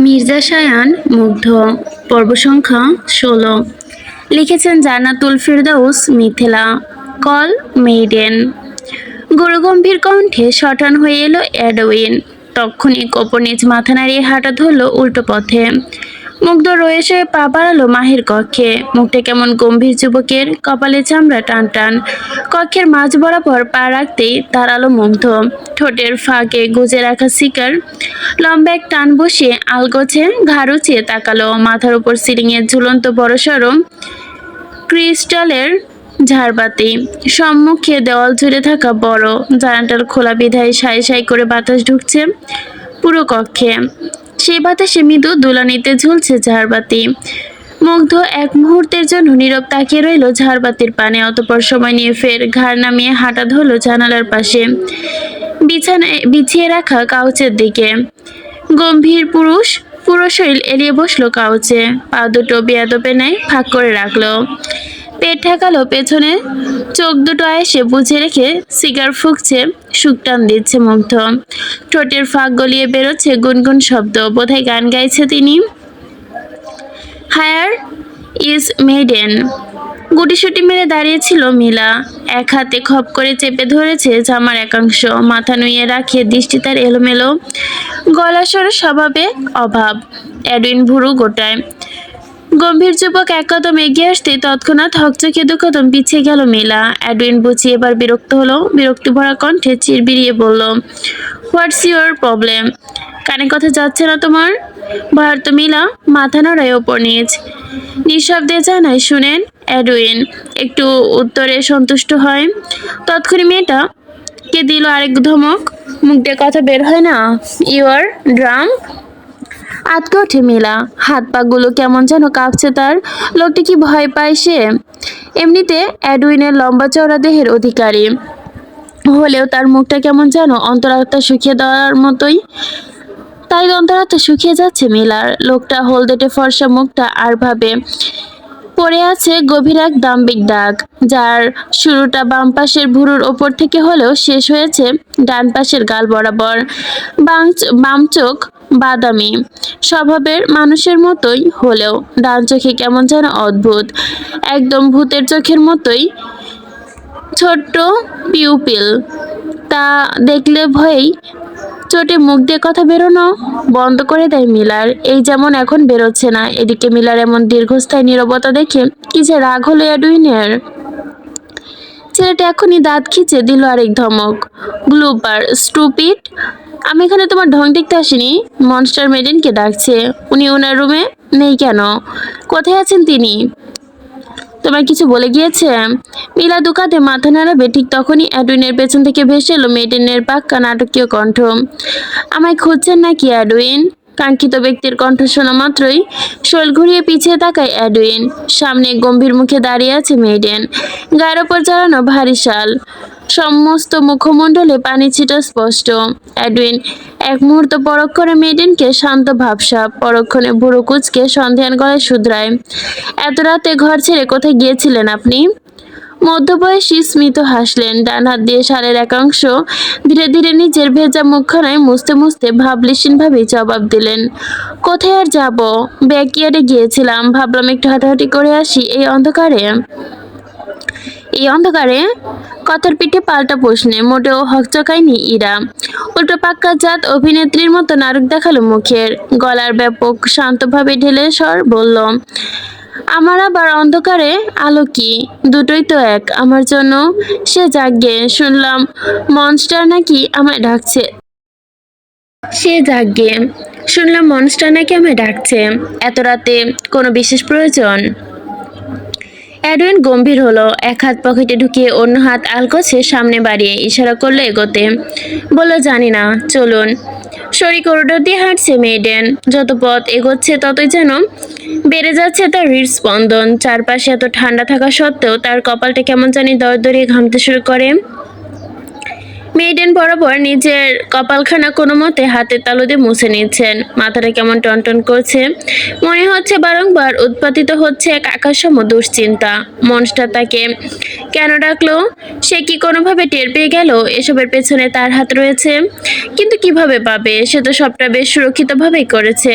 মির্জা শায়ান মুগ্ধ পর্ব সংখ্যা ১৬ লিখেছেন জান্নাতুল ফেরদৌস মিথিলা। Call maiden. গুরুগম্ভীর কণ্ঠে শটান হয়ে এলো এডউইন। তক্ষুনি কোপর নিজ মাথা নাড়িয়ে হাঁটা ধরল উল্টো পথে। মুগ্ধ রয়ে শয়ে পা বাড়ালো মাহির কক্ষে। মুখটা কেমন গম্ভীর যুবকের, কপালে চামড়া টান টান। কক্ষের মাঝ বরাবর পা রাখতেই দাঁড়ালো মুগ্ধ। ঠোঁটের ফাঁকে গুজে রাখা শিকার লম্বা এক টান বসিয়ে আলগোছে ঘাড় উঁচিয়ে তাকালো। মাথার উপর সিলিংয়ে ঝুলন্ত বড়সড় ক্রিস্টালের ঝাড়বাতি। সম্মুখে দেওয়াল জুড়ে থাকা বড় জানালাটার খোলা বিধায় সাই সাই করে বাতাস ঢুকছে পুরো কক্ষে। সেই বাতাসে মৃদু দুলানিতে ঝুলছে ঝাড়বাতি। মুগ্ধ এক মুহূর্তের জন্য নীরব তাকিয়ে রইল ঝাড়বাতির পানে। অতঃপর সময় নিয়ে ফের ঘাড় নামিয়ে হাঁটা ধরল জানালার পাশে বিছানায় বিছিয়ে রাখা কাউচের দিকে। গম্ভীর পুরো শরীর এলিয়ে বসলো কাউচে। পা দুটো বেয়াদবে ন্যায় ফাঁক করে রাখলো। পেট ঠেকালো পেছনে, চোখ দুটো আয়েসে বুঝে রেখে সিগার ফুঁকছে, সুকটান দিচ্ছে মুগ্ধ। ঠোঁটের ফাঁক গলিয়ে বেরোচ্ছে গুনগুন শব্দ, বোধহয় গান গাইছে তিনি। Higher is maiden. গুটিসুটি মেরে দাঁড়িয়েছিল মিলা। এক হাতে খপ করে চেপে ধরেছে জামার একাংশ, মাথা নুইয়ে রাখে দৃষ্টি তার এলোমেলো, গলা স্বর স্বভাবে অভাব। এডউইন ভুরু গোটায়। গম্ভীর যুবক এক কদম এগিয়ে আসতে তৎক্ষণাৎ হকচকে দু কদম পিছিয়ে গেল মিলা। এডউইন বুঝি এবার বিরক্ত হলো, বিরক্তি ভরা কণ্ঠে চিরবিরিয়ে বলল, হোয়াটস ইউর প্রবলেম? কানে কথা যাচ্ছে না তোমার? ভারত মিলা মাথা নড়ায় ওপর নিচ। নিঃশব্দে জানায়, শুনেন। এডউইন একটু উত্তরে সন্তুষ্ট হয়। তৎক্ষণি মেয়েটা কে দিল আরেক ধমক। মুখ দিয়ে কথা বের হয় না। You R drum. আতকে ওঠে মিলা। হাত পাগুলো কেমন যেন কাঁপছে তার। লোকটি কি ভয় পায় সে? এমনিতে এডউইনের লম্বা চওড়া দেহের অধিকারী হলেও তার মুখটা কেমন যেন অন্তরাত্মা শুকিয়ে দেওয়ার মতোই। তাই অন্তরাত্মা শুকিয়ে যাচ্ছে মিলার। লোকটা হলদেটে ফর্সা মুখটা আর ভাবে পড়ে আছে গভীর এক দাম্ভিক দাগ, যার শুরুটা বাম পাশের ভুরুর ওপর থেকে হলেও শেষ হয়েছে ডান পাশের গাল বরাবর। বাম চোখ বাদামি স্বভাবের মানুষের মতোই হলেও ডান চোখে কেমন যেন অদ্ভুত, একদম ভূতের চোখের মতোই ছোট্ট পিউপিল। তা দেখলে ভয়েই চোটে মুখ দিয়ে কথা বেরোনো বন্ধ করে দেয় মিলার। এই যেমন এখন বেরোচ্ছে না। এদিকে মিলার এমন দীর্ঘস্থায়ী নীরবতা দেখে কি যে রাগ হলো এডউইনের। ছেলেটা এখনই দাঁত খিচে দিল আরেক ধমক। গ্লুপার স্টুপিড। আমি এখানে তোমার ঢং দেখতে আসিনি। মনস্টার মেডেনকে ডাকছে। উনি ওনার রুমে নেই কেন? কোথায় আছেন তিনি? তোমার কিছু বলে গিয়েছে? মিলা দুকাতে মাথা নাড়াবে ঠিক তখনই এডউইনের পেছন থেকে ভেসে এলো মেডেনের পাক্কা নাটকীয় কণ্ঠ। আমায় খুঁজছেন নাকি এডউইন? কাঙ্ক্ষিত ব্যক্তির কণ্ঠ শোনা মাত্রই শরীর ঘুরিয়ে পিছিয়ে তাকায় এডউইন। সামনে গম্ভীর মুখে দাঁড়িয়ে আছে মেডেন, গায়ের ওপর চালানো ভারী শাল, সমস্ত মুখমণ্ডলে পানি ছিটা স্পষ্ট। এডউইন এক মুহূর্ত পরখ করে মেডেনকে, শান্ত ভাবসাব, পরক্ষণে বুড়ো কুচকে সন্ধিহান গলায় শুধরায়, এত রাতে ঘর ছেড়ে কোথায় গিয়েছিলেন আপনি? মধ্যবয়সী স্মিত হাসলেন, ডান হাত দিয়ে শালের একাংশ ধীরে ধীরে নিজের ভেজা মুখখানায় মুছতে মুছতে ভাবলেশীনভাবে জবাব দিলেন, কোথায় আর যাব, ব্যাকইয়ার্ডে গিয়েছিলাম, ভাবলাম একটু হাঁটাহাঁটি করে আসি এই অন্ধকারে। এই অন্ধকারে? কথার পিঠে পাল্টা প্রশ্নে মোটেও হকচকায়নি ইরা। উল্টো পাক্কা জাত অভিনেত্রীর মতো নাটক দেখালো মুখের। গলার ব্যাপক শান্তভাবে ঢেলে স্বর বলল, আমার আবার অন্ধকারে আলো কি? দুটোই তো এক আমার জন্য। সে যাগ্গে শুনলাম মনস্টার নাকি আমায় ডাকছে। এত রাতে কোনো বিশেষ প্রয়োজন? এডউইন গম্ভীর হলো। এক হাত পকেটে ঢুকিয়ে অন্য হাত আলগোছে সামনে বাড়িয়ে ইশারা করলো এগোতে। বলল, জানি না, চলুন। সরি করিডোর দিয়ে হাঁটছে মেডেন। যত পথ এগোচ্ছে ততই যেন বেড়ে যাচ্ছে তার হৃদস্পন্দন। চারপাশে এত ঠান্ডা থাকা সত্ত্বেও তার কপালটা কেমন জানি দরদরিয়ে ঘামতে শুরু করে। মেইডেন বরাবর নিজের কপালখানা কোনো মতে হাতের তালু দিয়ে মুছে নিচ্ছেন। মাথাটা কেমন টনটন করছে, মনে হচ্ছে বারংবার উৎপাদিত হচ্ছে এক আকাশসম দুশ্চিন্তা। মনস্টার তাকে কেন ডাকলো? সে কি কোনোভাবে টের পেয়ে গেল এসবের পেছনে তার হাত রয়েছে? কিন্তু কিভাবে পাবে? সে তো সবটা বেশ সুরক্ষিতভাবেই করেছে।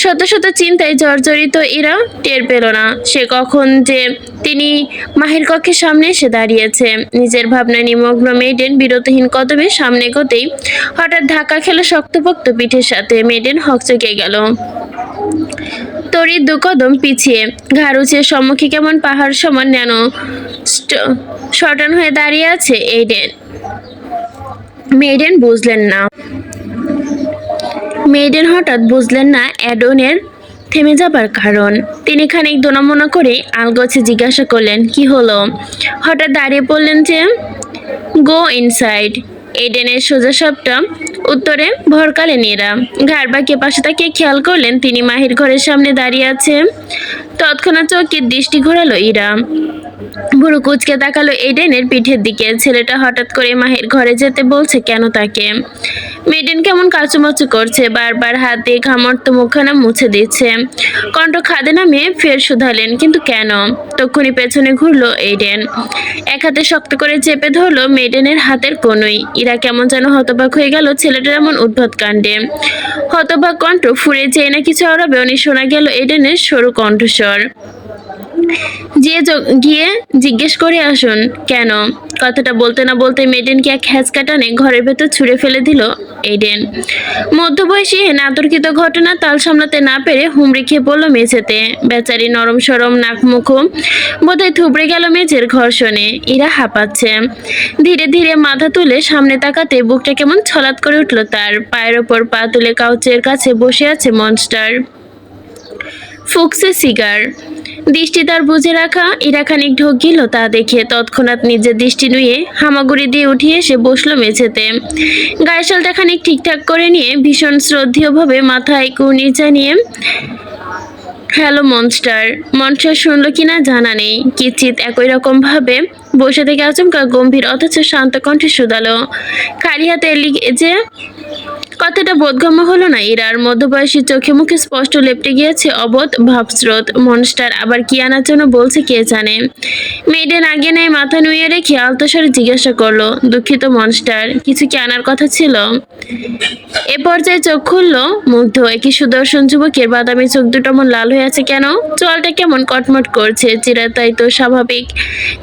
শত শত চিন্তায় জর্জরিত ইরা টের পেল না সে কখন যে তিনি মাহির কক্ষের সামনে এসে দাঁড়িয়েছে। নিজের ভাবনায় নিমগ্ন মেইডেন বিরতিহীন কদমে সামনে এগোতেই হঠাৎ ধাক্কা খেলো শক্তপোক্ত পিঠের সাথে। মেইডেন হকচকে গেল, তড়িৎ দু কদম পিছিয়ে, ঘাড় উঁচিয়ে সম্মুখে কেমন পাহাড় সমান ন্যানো শটান হয়ে দাঁড়িয়ে আছে এইডেন। মেইডেন বুঝলেন না মেইডেন হঠাৎ বুঝলেন না অ্যাডনের থেমে যাবার কারণ। তিনি খানিক দোনামোনা করে আলগোছে জিজ্ঞাসা করলেন, কি হলো? হঠাৎ দাঁড়িয়ে পড়লেন যে? গো ইনসাইড। এডেনের সোজা সবটা উত্তরে ভরকালেন এরা। ঘাড় বাঁকিয়ে পাশে তাকিয়ে খেয়াল করলেন তিনি মাহির ঘরের সামনে দাঁড়িয়ে আছে। তৎক্ষণাৎ চোখের দৃষ্টি ঘোরালো ইরা, বুড়ো কুচকে তাকালো এডেনের পিঠের দিকে। ছেলেটা হঠাৎ করে মাহির ঘরে যেতে বলছে কেন তাকে? মেডেন কেমন কাচুমাচু করছে, বারবার হাত দিয়ে ঘামর্ত মুখখানা মুছে দিচ্ছে। কণ্ঠ খাদে নামিয়ে ফের শুধালেন, কিন্তু কেন? তক্ষুনি পেছনে ঘুরলো এডেন, এক হাতে শক্ত করে চেপে ধরলো মেডেনের হাতের কনুই। ইরা কেমন যেন হতবাক হয়ে গেল ছেলেটার এমন উদ্ভট কাণ্ডে। হতবাক কণ্ঠ ফুরে যেয়ে না কিছু আরবে উনি শোনা গেল এডেনের সরু কণ্ঠস্বর, গিয়ে জিজ্ঞেস করে আসুন। কেন? কথাটা বলতে না বলতে মেডেনকে এক হ্যাঁচকা টানে ঘরের ভেতর ছুঁড়ে ফেলে দিল এডেন। মধ্যবয়সী নাতর্কিত ঘটনা তাল সামলাতে না পেরে হুমড়ি খেয়ে পড়ল মেঝেতে। বেচারি নরম সরম নাক মুখ বোধহয় থুবড়ে গেল মেঝের ঘর্ষণে। ইরা হাঁপাচ্ছে। ধীরে ধীরে মাথা তুলে সামনে তাকাতে বুকটা কেমন ছলাৎ করে উঠল তার। পায়ের ওপর পা তুলে কাউচের কাছে বসে আছে মনস্টার, ফুকসে সিগার। দৃষ্টি তার বুঝে রাখা। ইরা খানিক ঢোক গেল তা দেখে। তৎক্ষণাৎ নিজের দৃষ্টি নুয়ে হামাগুড়ি দিয়ে উঠিয়ে এসে বসলো মেঝেতে। গায়ের শালটা খানিক ঠিকঠাক করে নিয়ে ভীষণ শ্রদ্ধেয়ভাবে মাথায় কুর্নিচা নিয়ে, হ্যালো মনস্টার। মনস্টার শুনলো কিনা জানা নেই। কিচিৎ একই রকম ভাবে বসে থেকে আচমকা গম্ভীর অথচ শান্ত কণ্ঠে শুধালো, খালি হাতে এলি যে? কথাটা বোধগম্য হলো না ইরার। মধ্যবয়সী চোখে মুখে স্পষ্ট লেপটে গিয়েছে অবোধ ভাবস্রোত। মনস্টার আবার কি আনার জন্য বলছে কে জানে। মেয়েডেন আগে নেয় মাথা নুয়ে রেখে আলতোস্বরে জিজ্ঞাসা করলো, দুঃখিত মনস্টার, কিছু কি আনার কথা ছিল? এ পর্যায়ে চোখ খুললো মুগ্ধ। একই সুদর্শন যুবকের বাদামি চোখ দুটো মন লাল হয়ে আছে কেন? চোয়ালটা কেমন কটমট করছে, চিরাতাই তো স্বাভাবিক।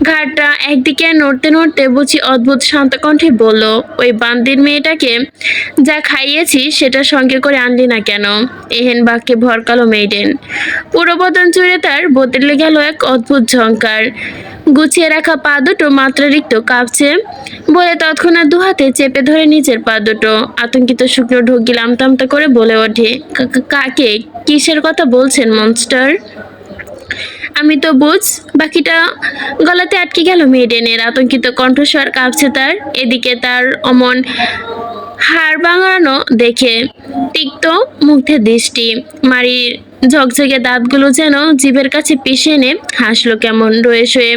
ঘাড়টা একদিকে নড়তে নড়তে বুঝি অদ্ভুত শান্ত কণ্ঠে বলল, ওই বান্দির মেয়েটাকে যা খাইয়েছি সেটা সঙ্গে করে আনলি না কেন? এহেন বাক্যে ভরকালো মেইডেন। পুরো বদন জুড়ে তার বদলে গেল এক অদ্ভুত ঝংকার। গুছিয়ে রাখা পা দুটো মাত্রারিক্ত কাঁপছে বলে তৎক্ষণাৎ দুহাতে চেপে ধরে নিচের পা দুটো। আতঙ্কিত শুকনো ঢোক গিলে আমতা করে বলে ওঠে, কাকে? কিসের কথা বলছেন মনস্টার? আমি তো বুঝ। বাকিটা গলাতে আটকে গেল মেডেনের। আতঙ্কিত কণ্ঠস্বর কাঁপছে তার। এদিকে তার অমন হাড় ভাঙানো দেখে তিক্ত মুগ্ধে দৃষ্টি। মারির ঝকঝকে দাঁতগুলো যেন জিভের কাছে পিষে এনে হাসলো কেমন। রয়ে শয়ে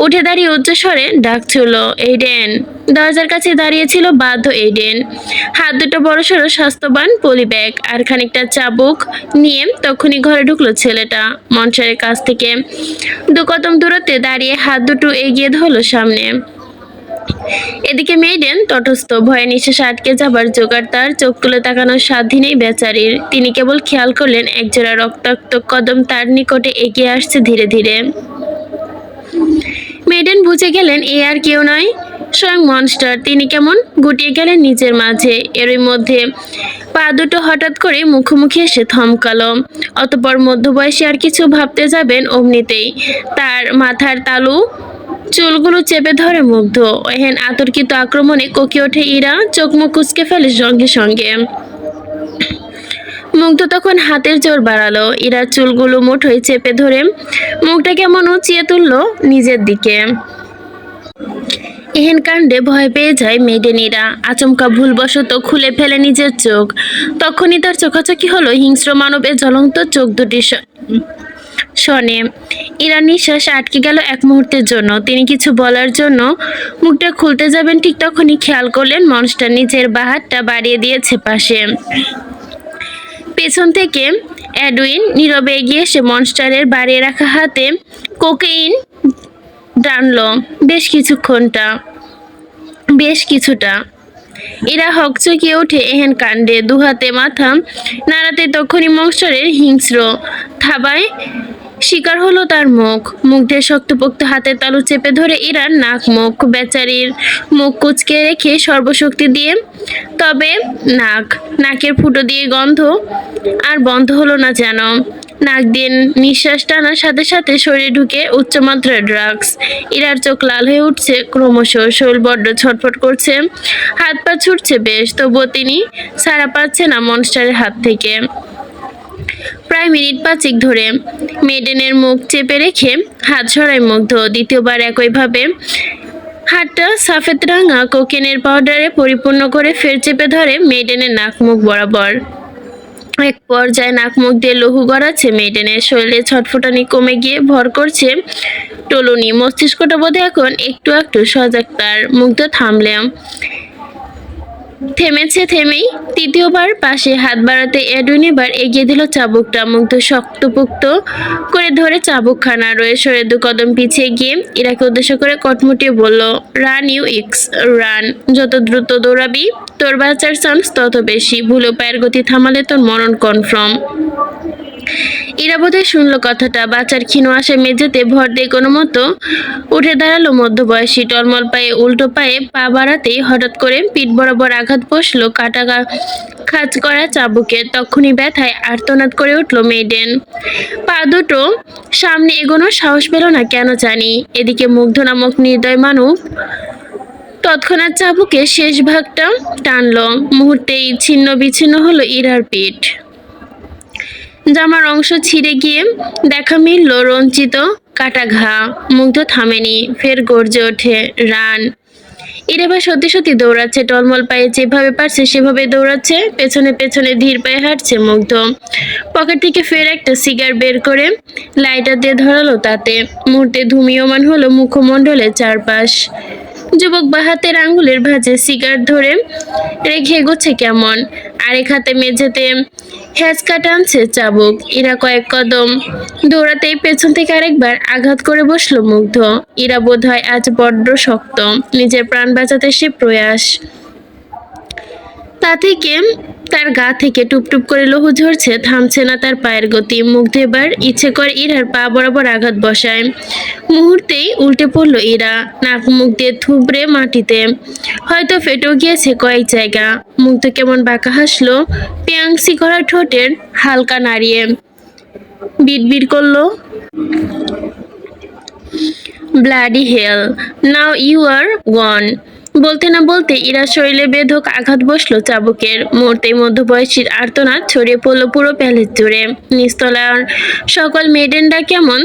উঠে দাঁড়িয়ে উচ্চস্বরে ডাকছিল, এইডেন। দরজার কাছে দাঁড়িয়েছিল বাধ্য এইডেন, হাত দুটো বড়সড় স্বাস্থ্যবান পলি ব্যাগ আর খানিকটা চাবুক নিয়ে। তখনই ঘরে ঢুকলো ছেলেটা। মনসারের কাছ থেকে দু কদম দূরত্বে দাঁড়িয়ে হাত দুটো এগিয়ে ধরলো সামনে। এদিকে মেইডেন তটস্থ, ভয়ে নিঃশ্বাস আটকে যাবার জোগাড় তার। চোখ তুলে তাকানোর সাধ্য নেই বেচারির। তিনি কেবল খেয়াল করলেন একজোড়া রক্তাক্ত কদম তার নিকটে এগিয়ে আসছে ধীরে ধীরে। মেইডেন বুঝে গেলেন এ আর কেউ নয়, স্বয়ং মনস্টার। তিনি কেমন গুটিয়ে গেলেন নিজের মাঝে। এরই মধ্যে পা দুটো হঠাৎ করে মুখোমুখি এসে থমকালো। অতঃপর মধ্যবয়সী আর কিছু ভাবতে যাবেন অমনিতেই তার মাথার তালু চুলগুলো চেপে ধরে মুগ্ধ। এহেন আতর্কিত আক্রমণে কোকি ওঠে ইরা, চোখ মুখ কুচকে ফেলে সঙ্গে সঙ্গে। মুগ্ধ তখন হাতের জোর বাড়ালো, ইরার চুলগুলো মুঠোয় চেপে ধরে মুখটা কেমন উঁচিয়ে তুললো নিজের দিকে। এহেন কাণ্ডে ভয় পেয়ে যায় মেডেনিরা। আচমকা ভুলবশত খুলে ফেলে নিজের চোখ। তখনই তার চোখাচোখি হলো হিংস্র মানবের জ্বলন্ত চোখ দুটির শোনে। ইরার নিঃশ্বাস আটকে গেল এক মুহূর্তের জন্য। তিনি কিছু বলার জন্য মুখটা খুলতে যাবেন, ঠিক তখনই খেয়াল করলেন মনস্টার নিজের বাঁ হাতটা বাড়িয়ে দিয়েছে পাশে। পেছন থেকে এডউইন নীরবে এগিয়ে এসে মনস্টারের বাড়িয়ে রাখা হাতে কোকেইন টানল। বেশ কিছুটা। এরা হকচকিয়ে ওঠে এহেন কাণ্ডে। দুহাতে মাথা নাড়াতে তখনই মনস্টারের হিংস্র থাবায় শিকার হলো তার মুখ। মুগ্ধের শক্তপোক্ত হাতের তালু চেপে ধরে ইরার নাক মুখ। বেচারির মুখ কুঁচকে রেখে সর্বশক্তি দিয়ে, তবে নাকের ফুটো দিয়ে গন্ধ আর বন্ধ হলো না যেন। নাক দিয়ে নিঃশ্বাস টানার সাথে সাথে শরীরে ঢুকে উচ্চমাত্রার ড্রাগস। ইরার চোখ লাল হয়ে উঠছে ক্রমশ, শরীর বড্ড ছটফট করছে, হাত পা ছুটছে বেশ, তবুও তিনি ছাড়া পাচ্ছে না মনস্টারের হাত থেকে। প্রায় মিনিট পাঁচেক ধরে মেডেনের মুখ চেপে রেখে হাত সরায় মুগ্ধ। দ্বিতীয়বার একইভাবে হাতটা সাফেদ রাঙা কোকেনের পাউডারে পরিপূর্ণ করে ফের চেপে ধরে মেডেনের নাক মুখ বরাবর। এক পর্যায়ে নাক মুখ দিয়ে লহু গড়াচ্ছে মেডেনের। শরীরে ছটফটানি কমে গিয়ে ভর করছে টলুনি। মস্তিষ্কটা বোধে এখন একটু একটু সজাগ তার। মুগ্ধ থেমেই তৃতীয়বার পাশে হাত বাড়াতে এডুইন এবার এগিয়ে দিল চাবুকটা। মুগ্ধ শক্তপোক্ত করে ধরে চাবুকখানা রয়ে সরে 2 কদম পিছিয়ে গিয়ে ইরাকে উদ্দেশ্য করে কটমুটিয়ে বলল, রান ইউ এক্স, রান। যত দ্রুত দৌড়াবি তোর বাঁচার চান্স তত বেশি। ভুলেও পায়ের গতি থামালে তোর মরণ কনফার্ম। ইরা বোধহয় শুনলো কথাটা। বাচ্চার ক্ষীণ আসে মেঝেতে ভর দিয়ে কোনো মতো উঠে দাঁড়ালো মধ্যবয়সী। টলমল পায়ে উল্টো পায়ে পা বাড়াতেই হঠাৎ করে পিঠ বরাবর আঘাত বসলো কাটা খাঁজ করা চাবুকে। তখনই ব্যথায় আর্তনাদ করে উঠল মেডেন। পা দুটো সামনে এগোনোর সাহস পেল না কেন জানি। এদিকে মুগ্ধ নামক নির্দয় মানব তৎক্ষণাৎ চাবুকে শেষ ভাগটা টানলো। মুহূর্তেই ছিন্ন বিচ্ছিন্ন হলো ইরার পিঠ। জামার অংশ ছিঁড়ে গিয়ে দেখা মিলল রঞ্চিত কাটা ঘা। মুগ্ধ থামেনি, ফের গর্জে ওঠে, রান। ইরেবা সত্যি সত্যি দৌড়াচ্ছে। টলমল পায়ে যেভাবে পারছে সেভাবে দৌড়াচ্ছে। পেছনে পেছনে ধীর পায়ে হাঁটছে মুগ্ধ। পকেট থেকে ফের একটা সিগার বের করে লাইটার দিয়ে ধরালো তাতে। মুহূর্তে ধূমীয়মান হলো মুখমণ্ডলের চারপাশ। যুবক বা হাতের আঙ্গুলের ভাঁজে সিগার ধরে রেখে এগোচ্ছে কেমন। আরেক হাতে মেঝেতে হ্যাঁচকা টানছে চাবুক। ইরা কয়েক কদম দৌড়াতেই পেছন থেকে আরেকবার আঘাত করে বসলো মুগ্ধ। ইরা বোধহয় আজ বড্ড শক্ত। নিজের প্রাণ বাঁচাতে সে প্রয়াস। তা থেকে তার গা থেকে টুপটুপ করে লহু ঝরছে, থামছে না তার পায়ের গতি। মুগ্ধ এবার ইচ্ছে করে ইরার পা বরাবর আঘাত বসায়। মুহূর্তেই উল্টে পড়ল ইরা, নাক মুখ দিয়ে থুবড়ে মাটিতে। হয়তো ফেটেও গিয়েছে কয়েক জায়গা। মুগ্ধ কেমন বাঁকা হাসলো, পেয়াংসি করা ঠোঁটের হালকা নাড়িয়ে বিড়বিড় করলো, ব্লাডি হেল, নাও ইউ আর গন। বলতে না বলতে ইরার শরীরে বেধক আঘাত বসলো চাবুকের। মুহূর্তেই মধ্যবয়সীর আর্তনাদ ছড়িয়ে পড়লো পুরো প্যালেস জুড়ে। নিস্তলার সকল মেডেনরা কেমন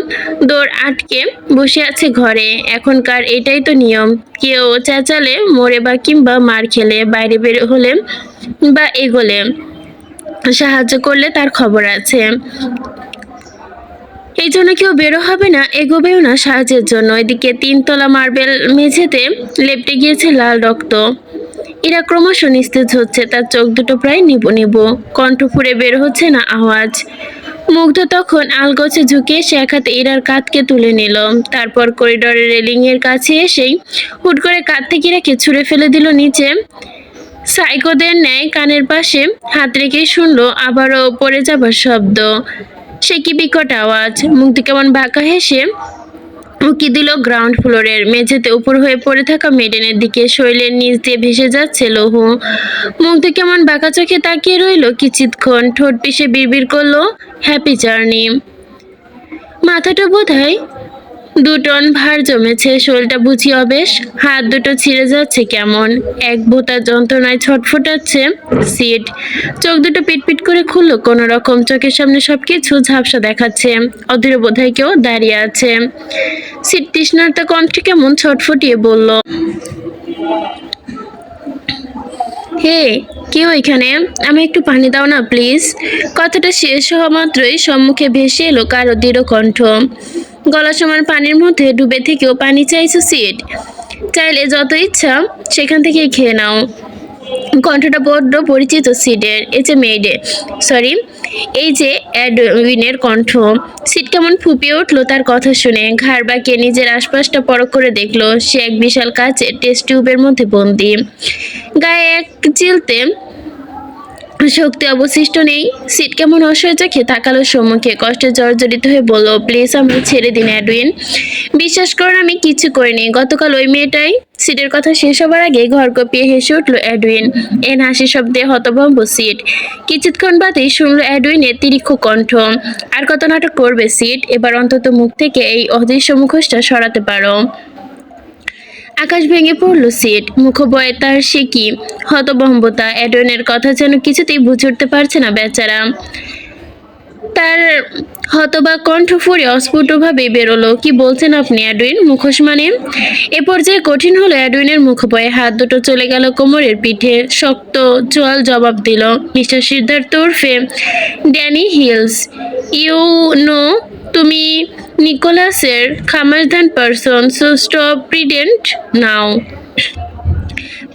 দৌড় আটকে বসে আছে ঘরে। এখনকার এটাই তো নিয়ম। কেউ চেঁচালে, মরে বা কিংবা মার খেলে, বাইরে বের হলে বা এগোলে, সাহায্য করলে তার খবর আছে। এই জন্য কেউ বেরো হবে না, এগোবেও না সাহায্যের জন্য। এদিকে 3 তলা মার্বেল মেঝেতে লেপটে গিয়েছে লাল রক্ত। ইরা ক্রমশ নিস্তেজ হচ্ছে। তার চোখ দুটো প্রায় নিবু। কণ্ঠ ফুঁড়ে বের হচ্ছে না আওয়াজ। মুগ্ধ তখন আলগোছে ঝুঁকে সে এক হাতে ইরার কাঁধকে তুলে নিল। তারপর করিডোরের রেলিং এর কাছে এসেই হুট করে কাঁধ থেকে ইরাকে ছুঁড়ে ফেলে দিল নিচে। সাইকোদের ন্যায় কানের পাশে হাত রেখে শুনলো আবারও পড়ে যাবার শব্দ। সে কি বিকট আওয়াজ! মুগ্ধ কেমন বাঁকা হেসে উকি দিল গ্রাউন্ড ফ্লোরের মেঝেতে উপর হয়ে পড়ে থাকা মেডেনের দিকে। শরীরের নিচ দিয়ে ভেসে যাচ্ছে লৌহ। মুগ্ধ কেমন বাঁকা চোখে তাকিয়ে রইল কিছুক্ষণ। ঠোঁট পিষে বিড়বিড় করলো, হ্যাপি জার্নি। মাথাটা বোধহয় 2 টন ভার জমেছে। শরীরটা বুঝি অবেশ। হাত দুটো ছিঁড়ে যাচ্ছে কেমন। এক ভোঁতা যন্ত্রণায় ছটফটাচ্ছে সিট। চোখ দুটো পিটপিট করে খুললো কোনো রকম। চোখের সামনে সবকিছু ঝাপসা দেখাচ্ছে। অধীর বোধহয় কেউ দাঁড়িয়ে আছে। সিট তৃষ্ণার্ত কণ্ঠে কেমন ছটফটিয়ে বলল, হে, কেউ এখানে? আমি একটু পানি দাও না প্লিজ। কথাটা শেষ হওয়া মাত্রই সম্মুখে ভেসে এলো কারো দৃঢ় কণ্ঠ। গলা সমান পানির মধ্যে ডুবে থেকেও পানি চাইছো সিট? চাইলে যত ইচ্ছা সেখান থেকেই খেয়ে নাও। কণ্ঠটা বড্ড পরিচিত সিডের, এই যে মেয়েডে, সরি, এই যে অ্যাডউইনের কণ্ঠ। সিড কেমন ফুপিয়ে উঠলো তার কথা শুনে, ঘাড় বাঁকিয়ে নিজের আশপাশটা পরখ করে দেখলো সে এক বিশাল কাচের টেস্ট টিউবের মধ্যে বন্দি। গায়ে এক চিলতে শক্তি অবশিষ্ট নেই। সিট কেমন অসহায় চোখে তাকালো সম্মুখে, কষ্টে জর্জরিত হয়ে বলল, প্লিজ আমাকে ছেড়ে দিন অ্যাডউইন। বিশ্বাস করুন আমি কিচ্ছু করিনি, গতকাল ওই মেয়েটাই। সিটের কথা শেষ হবার আগে ঘর কপিয়ে হেসে উঠল অ্যাডউইন। এন হাসি শব্দে হতভম্ব সিট। কিছুক্ষণ বাদেই শুনলো অ্যাডউইনের তীক্ষ্ণ কণ্ঠ, আর কত নাটক করবে সিট, এবার অন্তত মুখ থেকে এই অদৃশ্য মুখোশটা সরাতে পারো। আকাশ ভেঙে পড়ল সিট, মুখবয়ে তার সে কি হতভম্বতা। অ্যাডওয়েনের কথা যেন কিছুতেই বুঝে উঠতে পারছে না বেচারা। তার হতবাক কণ্ঠ ফুঁড়ে অস্ফুটভাবে বেরোলো, কি বলছেন আপনি অ্যাডউইন? মুখোশ মানে? এ পর্যায়ে কঠিন হলো অ্যাডউইনের মুখবয়ে। হাত দুটো চলে গেল কোমরের পিঠে, শক্ত চোয়াল জবাব দিল, মিস্টার সিদ্ধার্থ উর্ফে ড্যানি হিলস, ইউ নো, তুমি নিকোলাসের খামারদান person, so stop pretend now.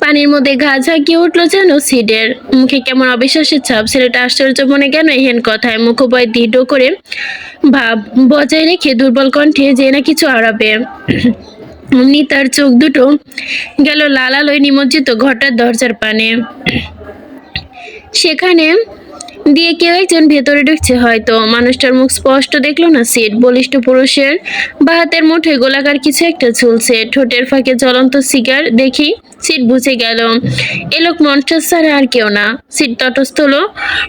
পানির মধ্যে ঘা ঝাঁকিয়ে উঠল যেন সিডের, মুখে কেমন অবিশ্বাসের ছাপ। ছেলেটা আশ্চর্য মনে কেন এহেন কথায় মুখবয় দৃঢ় করে ভাব বজায় রেখে দুর্বল কণ্ঠে যে না কিছু আড়াবে। অমনি তার চোখ দুটো গেল লাল আলোয় নিমজ্জিত ঘরটার দরজার পানে। সেখানে দিয়ে কেউ একজন ভেতরে ঢুকছে হয়তো। মানুষটার মুখ স্পষ্ট দেখলো না সিট। বলিষ্ঠ পুরুষের বা হাতের মুঠোয় গোলাকার কিছু একটা ঝুলছে, ঠোঁটের ফাঁকে জ্বলন্ত সিগার। দেখি সিট বুঝে গেল এ লোক মনস্টার ছাড়া আর কেউ না। সিট তটস্থ হলো,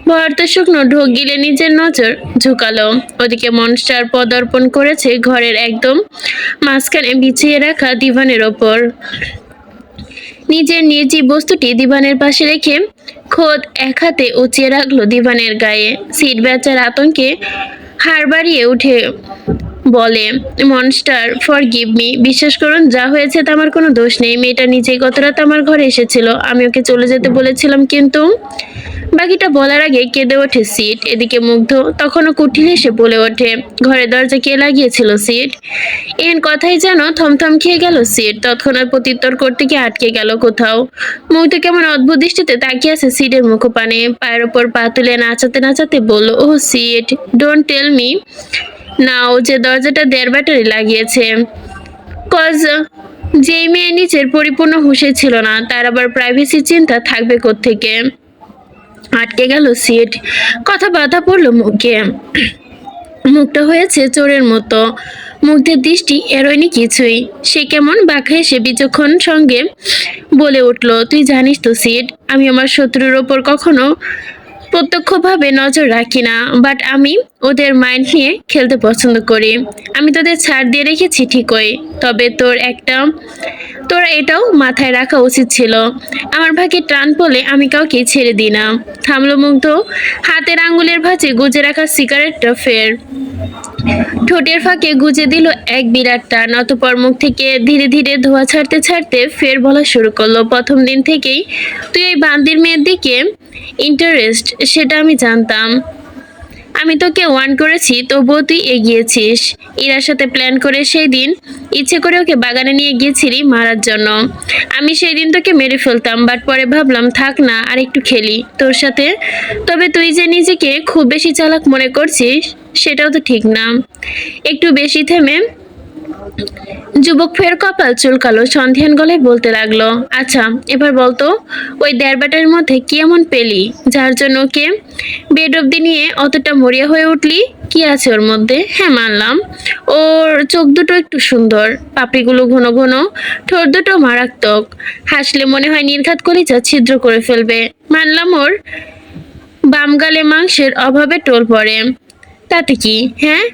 ভয়ার্ত শুকনো ঢোক গিলে নিজের নজর ঝুঁকালো। ওদিকে মনস্টার পদার্পণ করেছে ঘরের একদম মাঝখানে বিছিয়ে রাখা দিভানের ওপর। নিজের নির্জীব বস্তুটি দিবানের পাশে রেখে খোদ এক হাতে উঁচিয়ে রাখলো দিবানের গায়ে। সিট বেচার আতঙ্কে হাড় বাড়িয়ে উঠে বলে, মনস্টার ফরগিভ মি, বিশ্বাস করুন যা হয়েছে তা আমার কোনো দোষ নেই। মেয়েটা নিজেই গত রাত আমার ঘরে এসেছিল, আমি ওকে চলে যেতে বলেছিলাম কিন্তু। বাকিটা বলার আগে কেঁদে ওঠে সিট। এদিকে মুগ্ধ তখনও কুঠিল এসে বলে ওঠে, ঘরের দরজা কে লাগিয়েছিল সিট? এন কথাই যেন থমথম খেয়ে গেল সিট। তৎক্ষণাৎ প্রত্যুত্তর করতে গিয়ে আটকে গেল কোথাও। মুগ্ধ কেমন অদ্ভুত দৃষ্টিতে তাকিয়ে আছে সিটের মুখপানে, পায়ের ওপর পা তুলে নাচাতে নাচাতে বলল, oh shit, don't tell me now যে দরজাটা দেড় ব্যাটারি লাগিয়েছে। কজ যেই মেয়ে নিচের পরিপূর্ণ হুঁশে ছিল না, তার আবার প্রাইভেসি চিন্তা থাকবে কোত্থেকে? আটকে গেল সিট, কথা বাধা পড়লো মুখে। মুখটা হয়েছে চোরের মতো, মুগ্ধের দৃষ্টি এড়োয়নি কিছুই। সে কেমন বাঁকা হেসে বিচক্ষণ সঙ্গে বলে উঠল, তুই জানিস তো সিট, আমি আমার শত্রুর ওপর কখনো প্রত্যক্ষভাবে নজর রাখি না, বাট আমি ওদের মাইন্ড নিয়ে খেলতে পছন্দ করি। আমি তোদের ছাড় দিয়ে রেখেছি ঠিকই, তবে তোরা এটাও মাথায় রাখা উচিত ছিল, আমার ভাগে টান পড়লে আমি কাউকে ছেড়ে দিই না। থামলো মুগ্ধ, হাতের আঙ্গুলের ভাঁজে গুজে রাখা সিগারেটটা ফের ঠোঁটের ফাঁকে গুজে দিল এক বিরাট টান। অতঃপর মুখ থেকে ধীরে ধীরে ধোঁয়া ছাড়তে ছাড়তে ফের বলা শুরু করলো, প্রথম দিন থেকেই তুই ওই বান্দির মেয়ের দিকে ইন্টারেস্ট, সেটা আমি জানতাম। আমি তোকে ওয়ার্ন করেছি, তবুও তুই এগিয়েছিস। ইরার সাথে প্ল্যান করে সেই দিন ইচ্ছে করে ওকে বাগানে নিয়ে গিয়েছিলি মারার জন্য। আমি সেই দিন তোকে মেরে ফেলতাম, বাট পরে ভাবলাম থাক না, আর একটু খেলি তোর সাথে। তবে তুই যে নিজেকে খুব বেশি চালাক মনে করছিস সেটাও তো ঠিক না। একটু বেশি থেমে যুবক ফের কপাল চুলকালো, সন্ধিহান গলায় বলতে লাগলো, আচ্ছা এবার বলতো, ওই দেড় ব্যাটারির মধ্যে কি এমন পেলি যার জন্য ওকে বেড অব্দি নিয়ে অতটা মরিয়া হয়ে উঠলি? কি আছে ওর মধ্যে? হ্যাঁ মানলাম, ওর চোখ দুটো একটু সুন্দর, পাপড়িগুলো ঘন ঘন, ঠোঁট দুটো মারাত্মক, হাসলে মনে হয় নির্ঘাত কলিজা ছিদ্র করে ফেলবে। মানলাম ওর বাম গালে মাংসের অভাবে টোল পড়ে, তাতে কি? হ্যাঁ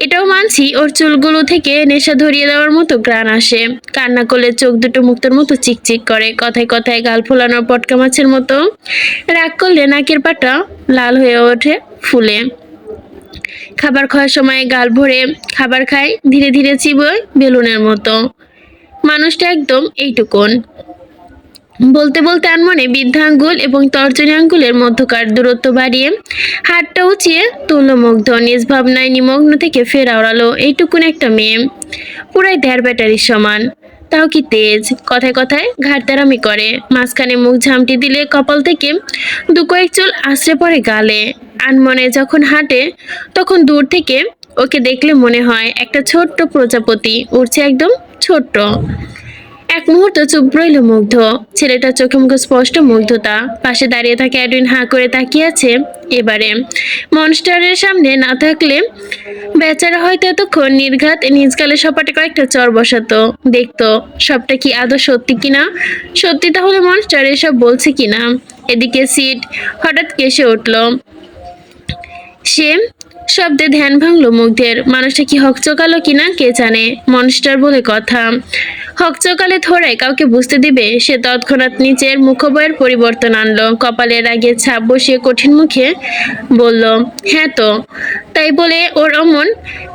এটাও মানছি ওর চুলগুলো থেকে নেশা ধরিয়ে দেওয়ার মতো গ্রান আসে, কান্না করলে চোখ দুটো মুক্তোর মতো চিকচিক করে, কথায় কথায় গাল ফোলানোর পটকা মাছের মতো, রাগ করলে নাকের পাটা লাল হয়ে ওঠে ফুলে, খাবার খাওয়ার সময় গাল ভরে খাবার খায়, ধীরে ধীরে চিবোয় বেলুনের মতো। মানুষটা একদম এইটুকুন। বলতে বলতে আনমনে বৃদ্ধা আঙ্গুল এবং তর্জনী আঙ্গুলের মধ্যকার দূরত্ব বাড়িয়ে হাতটা উঁচিয়ে তুলল মুগ্ধ। নিজ ভাবনায় নিমগ্ন থেকে ফের আওড়ালো, এইটুকুন একটা মেয়ে, পুরাই 1.5 ব্যাটারির সমান, তাও কি তেজ, কথায় কথায় ঘাড়তেরামি করে, মাঝখানে মুখ ঝামটি দিলে কপাল থেকে দু কয়েক চুল আছড়ে পড়ে গালে। আনমনে যখন হাঁটে তখন দূর থেকে ওকে দেখলে মনে হয় একটা ছোট্ট প্রজাপতি উড়ছে, একদম ছোট্ট। এক মুহূর্ত চুপ রইল মুগ্ধ। ছেলেটার চোখে মুখে স্পষ্ট মুগ্ধতা। পাশে দাঁড়িয়ে থাকে এডুইন হাঁ করে তাকিয়ে আছে। এবারে মনস্টারের সামনে না থাকলে বেচারা হয়তো এতক্ষণ নির্ঘাত নিজ গালে সপাটে কয়েকটা চর বসাতো, দেখতো সবটা কি আদৌ সত্যি কিনা। সত্যি তাহলে মনস্টার এসব বলছে কিনা। এদিকে সিট হঠাৎ কেসে উঠল। সে শব্দে ধ্যান ভাঙল মুগ্ধের। মানুষটা কি হকচকালো কিনা কে জানে, মনস্টার বলে কথা। হকচকালে থোড়ায় কাউকে বুঝতে দিবে। সে তৎক্ষণাৎ নিচের মুখবয়ের পরিবর্তন আনলো, কপালে রাগের ছাপ বসিয়ে কঠিন মুখে বলল, হ্যাঁ তো তাই বলে ওর অমন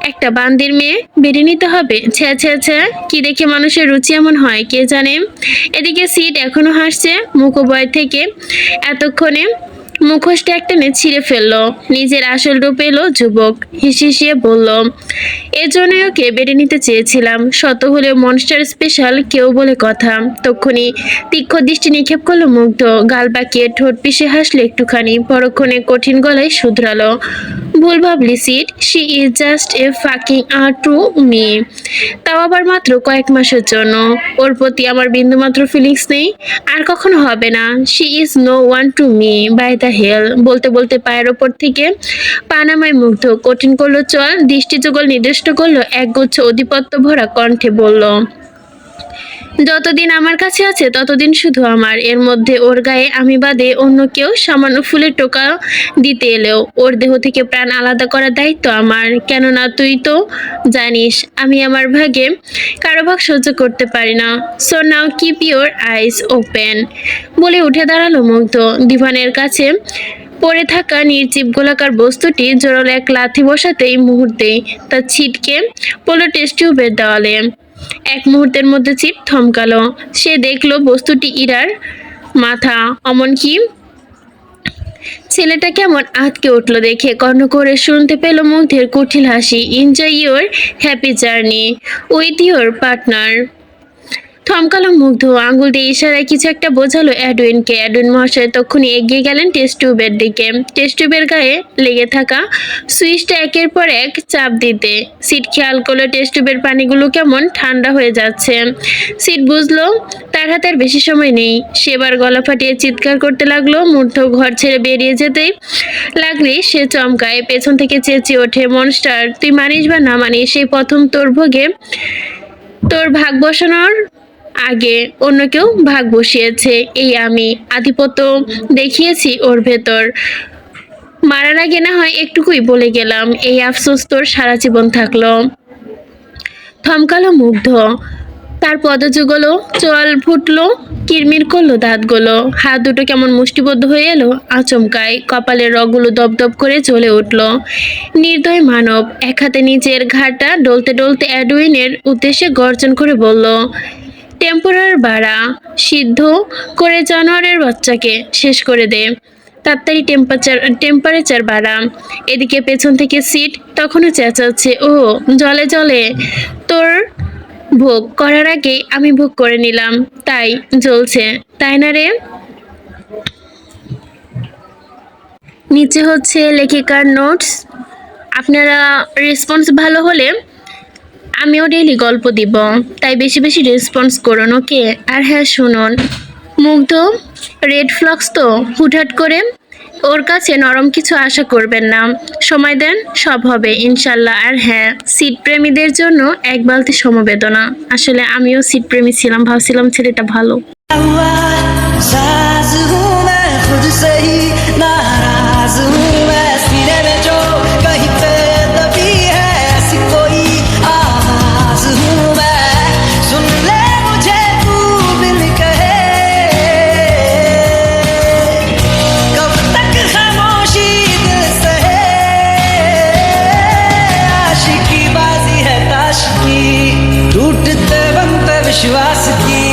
একটা বান্দির মেয়ে বেড়ে নিতে হবে? ছ্যা ছ্যা ছ্যা, কি দেখে মানুষের রুচি এমন হয় কে জানে। এদিকে সিট এখনো হাসছে মুখবয় থেকে। এতক্ষণে মুখোশটা একটানে ছিঁড়ে ফেললো, নিজের আসল রূপ এলো যুবক। হিসিয়ে বলল, এজন্যই ওকে বেড়ে নিতে চেয়েছিলাম, শত হলেও মনস্টার স্পেশাল কেউ বলে কথা। তক্ষুনি তীক্ষ্ণ দৃষ্টি নিক্ষেপ করলো মুগ্ধ, গাল বাঁকিয়ে ঠোঁট পিষে হাসলে একটুখানি, পরক্ষণে কঠিন গলায় শুধরালো, ভুল ভাবলি shit, she is just a fucking to me, তাও আবার মাত্র কয়েক মাসের জন্য। ওর প্রতি আমার বিন্দুমাত্র ফিলিংস নেই, আর কখনো হবে না। She is no one to me by the hell. বলতে বলতে পায়ের ওপর থেকে পানামায় মুগ্ধ, কঠিন করলো চল, দৃষ্টি যুগল নির্দিষ্ট করলো, একগুচ্ছ অধিপত্য ভরা কণ্ঠে বলল, যতদিন আমার কাছে আছে ততদিন শুধু আমার। এর মধ্যে ওর গায়ে আমি বাদে অন্য কেউ সামান্য ফুলের টোকা দিতে এলেও ওর দেহ থেকে প্রাণ আলাদা করার দায়িত্ব আমার। কেননা তুই তো জানিস আমি আমার ভাগে কারো ভাগ সহ্য করতে পারি না। So now keep your eyes open. বলে উঠে দাঁড়ালো মুগ্ধ। দিভানের কাছে পড়ে থাকা নির্জীব গোলাকার বস্তুটি জোরালো এক লাথি বসাতেই মুহূর্তেই তার ছিটকে পড়ল টেস্ট টিউবের দেওয়ালে। এক মুহূর্তের মধ্যে চিপ থমকালো। সে দেখলো বস্তুটি ইরার মাথা। অমন কি ছেলেটা কেমন আটকে উঠল দেখে কর্ণ করে শুনতে পেল মুগ্ধের কুটিল হাসি, enjoy your happy journey with your partner. থমকালো মুগ্ধ, আঙ্গুল দিয়ে ইশারায় কিছু একটা বোঝালো এডুইনকে। এডুইন মহাশয় তক্ষুনি এগিয়ে গেলেন টেস্ট টিউবের দিকে, টেস্ট টিউবের গায়ে লেগে থাকা সুইচটা একের পর এক চাপ দিতে। সিট খেয়াল করলো টেস্ট টিউবের পানিগুলো কেমন ঠান্ডা হয়ে যাচ্ছে। সিট বুঝলো তার হাতে আর বেশি সময় নেই। সেবার গলা ফাটিয়ে চিৎকার করতে লাগলো। মুগ্ধ ঘর ছেড়ে বেরিয়ে যেতেই লাগলে সে চমকায়, পেছন থেকে চেঁচিয়ে ওঠে, মনস্টার তুই মানিস বা না মানিস, সেই প্রথম তোর ভোগে তোর ভাগ বসানোর আগে অন্য কেউ ভাগ বসিয়েছে। এই আমি আধিপত্য দেখিয়েছি ওর ভেতর। মারার আগে না হয় একটুকুই বলে গেলাম, এই আফসোস তোর সারা জীবন থাকলো। থমকালো মুগ্ধ, তার পদযুগলো চোয়াল ফুটলো, কিরমির করলো দাঁতগুলো, হাত দুটো কেমন মুষ্টিবদ্ধ হয়ে এলো আচমকায়, কপালের রগগুলো দপদপ করে জ্বলে উঠল। নির্দয় মানব এক হাতে নিজের ঘাড়টা ডলতে ডলতে এডুইনের উদ্দেশ্যে গর্জন করে বলল, টেম্পোরার বাড়া, সিদ্ধ করে জানোয়ারের বাচ্চাকে শেষ করে দে, তাড়াতাড়ি টেম্পারেচার বাড়া। এদিকে পেছন থেকে সিট তখনও চেঁচাচ্ছে, ও জলে জলে, তোর ভোগ করার আগে আমি ভোগ করে নিলাম, তাই জ্বলছে তাই না রে। নিচে হচ্ছে লেখিকার নোটস। আপনারা রেসপন্স ভালো হলে আমিও ডেইলি গল্প দিব, তাই বেশি বেশি রেসপন্স করুন, ওকে। আর হ্যাঁ শুনুন, মুগ্ধ রেড ফ্লক্স তো, হুটহাট করে ওর কাছে নরম কিছু আশা করবেন না, সময় দেন, সব হবে ইনশাল্লাহ। আর হ্যাঁ, সিট প্রেমীদের জন্য এক বালতি সমবেদনা। আসলে আমিও সিট প্রেমী ছিলাম, ভাবছিলাম ছেলেটা ভালো। साज हूँ मैं खुद से ही नाराज हूँ मैं, सीने में जो कहीं पे दबी है ऐसी कोई आवाज हूँ मैं, सुन ले मुझे तू बिन कहे, कब तक खामोशी दिल सहे, आशिकी बाजी है ताश की, टूटते बनते विश्वास की,